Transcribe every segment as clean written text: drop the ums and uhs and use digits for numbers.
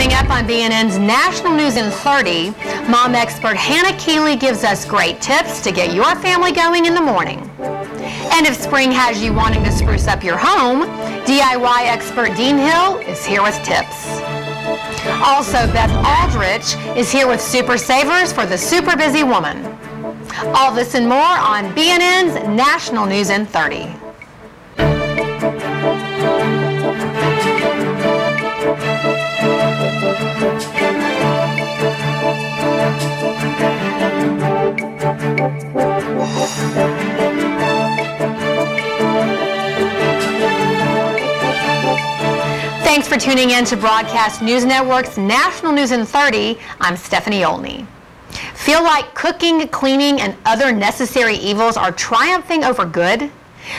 Coming up on BNN's National News in 30, mom expert Hannah Keeley gives us great tips to get your family going in the morning. And if spring has you wanting to spruce up your home, DIY expert Dean Hill is here with tips. Also, Beth Aldrich is here with super savers for the super busy woman. All this and more on BNN's National News in 30. Thanks for tuning in to Broadcast News Network's National News in 30. I'm Stephanie Olney. Feel like cooking, cleaning, and other necessary evils are triumphing over good?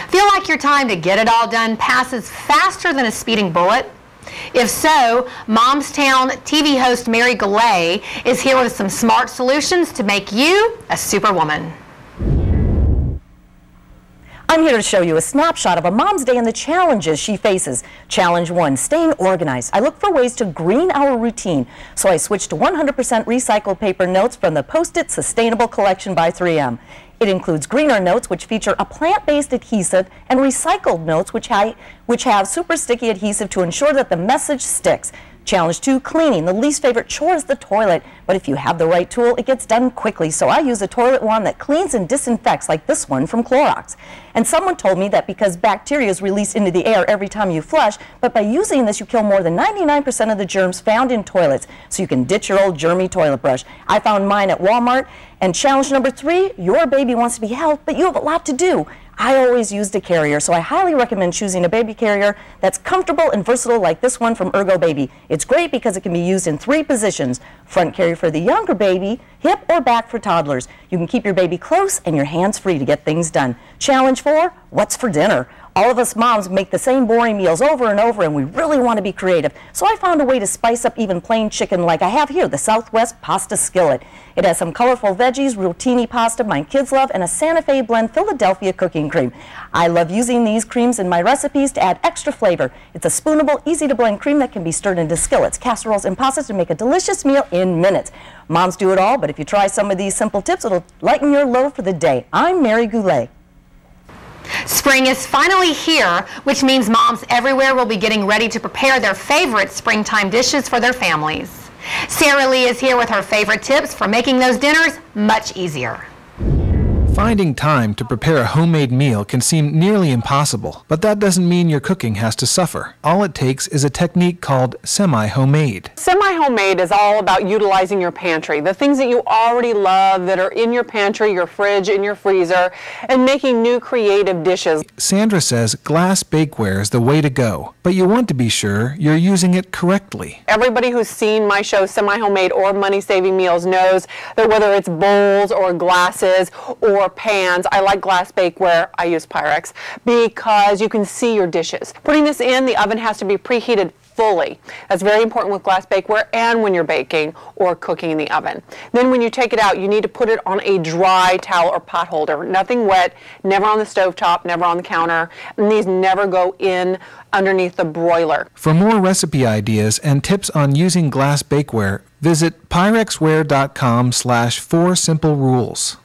Feel like your time to get it all done passes faster than a speeding bullet? If so, Momstown TV host Mary Goulet is here with some smart solutions to make you a superwoman. I'm here to show you a snapshot of a mom's day and the challenges she faces. Challenge 1, staying organized. I look for ways to green our routine, so I switched to 100% recycled paper notes from the Post-it Sustainable Collection by 3M. It includes greener notes, which feature a plant-based adhesive, and recycled notes, which have super sticky adhesive to ensure that the message sticks. Challenge 2, cleaning. The least favorite chore is the toilet, but if you have the right tool, it gets done quickly. So I use a toilet wand that cleans and disinfects, like this one from Clorox. And someone told me that because bacteria is released into the air every time you flush, but by using this, you kill more than 99% of the germs found in toilets. So you can ditch your old germy toilet brush. I found mine at Walmart. And challenge number 3, your baby wants to be held, but you have a lot to do. I always used a carrier, so I highly recommend choosing a baby carrier that's comfortable and versatile, like this one from Ergo Baby. It's great because it can be used in 3 positions: front carrier for the younger baby, hip or back for toddlers. You can keep your baby close and your hands free to get things done. Challenge 4, what's for dinner? All of us moms make the same boring meals over and over, and we really want to be creative. So I found a way to spice up even plain chicken, like I have here, the Southwest Pasta Skillet. It has some colorful veggies, rotini pasta my kids love, and a Santa Fe blend Philadelphia cooking cream. I love using these creams in my recipes to add extra flavor. It's a spoonable, easy to blend cream that can be stirred into skillets, casseroles, and pastas to make a delicious meal in minutes. Moms do it all, but if you try some of these simple tips, it'll lighten your load for the day. I'm Mary Goulet. Spring is finally here, which means moms everywhere will be getting ready to prepare their favorite springtime dishes for their families. Sarah Lee is here with her favorite tips for making those dinners much easier. Finding time to prepare a homemade meal can seem nearly impossible, but that doesn't mean your cooking has to suffer. All it takes is a technique called semi-homemade. Semi-homemade is all about utilizing your pantry, the things that you already love that are in your pantry, your fridge, in your freezer, and making new creative dishes. Sandra says glass bakeware is the way to go, but you want to be sure you're using it correctly. Everybody who's seen my show, Semi-Homemade or Money Saving Meals, knows that whether it's bowls or glasses or pans, I like glass bakeware. I use Pyrex because you can see your dishes. Putting this in, the oven has to be preheated fully. That's very important with glass bakeware and when you're baking or cooking in the oven. Then when you take it out, you need to put it on a dry towel or pot holder. Nothing wet, never on the stovetop, never on the counter, and these never go in underneath the broiler. For more recipe ideas and tips on using glass bakeware, visit pyrexware.com/4simplerules.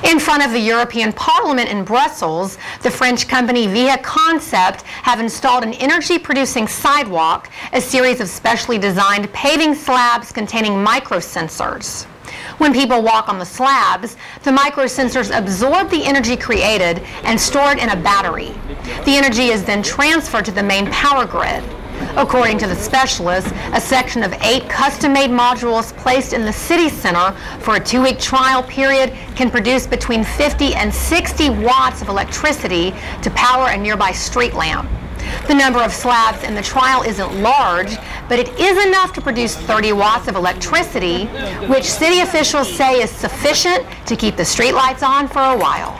In front of the European Parliament in Brussels, the French company Via Concept have installed an energy-producing sidewalk, a series of specially designed paving slabs containing microsensors. When people walk on the slabs, the microsensors absorb the energy created and store it in a battery. The energy is then transferred to the main power grid. According to the specialists, a section of 8 custom-made modules placed in the city center for a 2-week trial period can produce between 50 and 60 watts of electricity to power a nearby street lamp. The number of slabs in the trial isn't large, but it is enough to produce 30 watts of electricity, which city officials say is sufficient to keep the streetlights on for a while.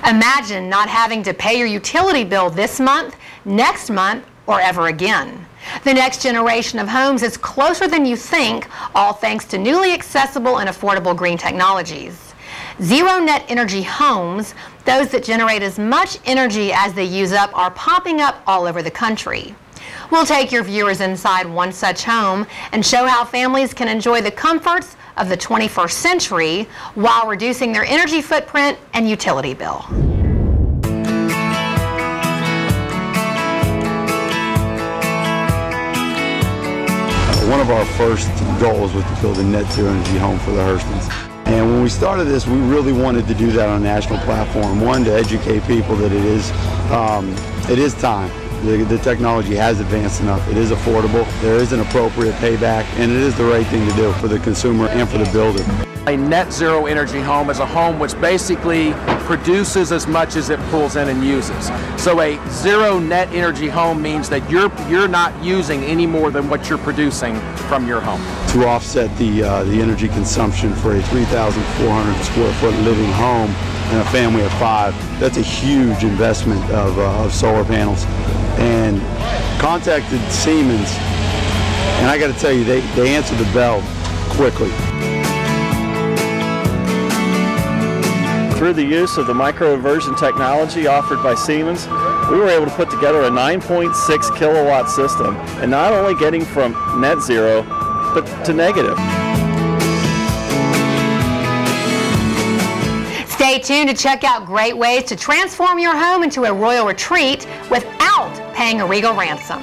Imagine not having to pay your utility bill this month, next month, or ever again. The next generation of homes is closer than you think, all thanks to newly accessible and affordable green technologies. Zero net energy homes, those that generate as much energy as they use up, are popping up all over the country. We'll take your viewers inside one such home and show how families can enjoy the comforts of the 21st century while reducing their energy footprint and utility bill. One of our first goals was to build a net zero energy home for the Hurstons. And when we started this, we really wanted to do that on a national platform. One, to educate people that it is time. The technology has advanced enough. It is affordable. There is an appropriate payback, and it is the right thing to do for the consumer and for the builder. A net zero energy home is a home which basically produces as much as it pulls in and uses. So a zero net energy home means that you're not using any more than what you're producing from your home. To offset the energy consumption for a 3,400 square foot living home and a family of 5, that's a huge investment of solar panels. And contacted Siemens, and I got to tell you, they answered the bell quickly. Through the use of the microinversion technology offered by Siemens, we were able to put together a 9.6 kilowatt system, and not only getting from net zero, but to negative. Stay tuned to check out great ways to transform your home into a royal retreat without paying a regal ransom.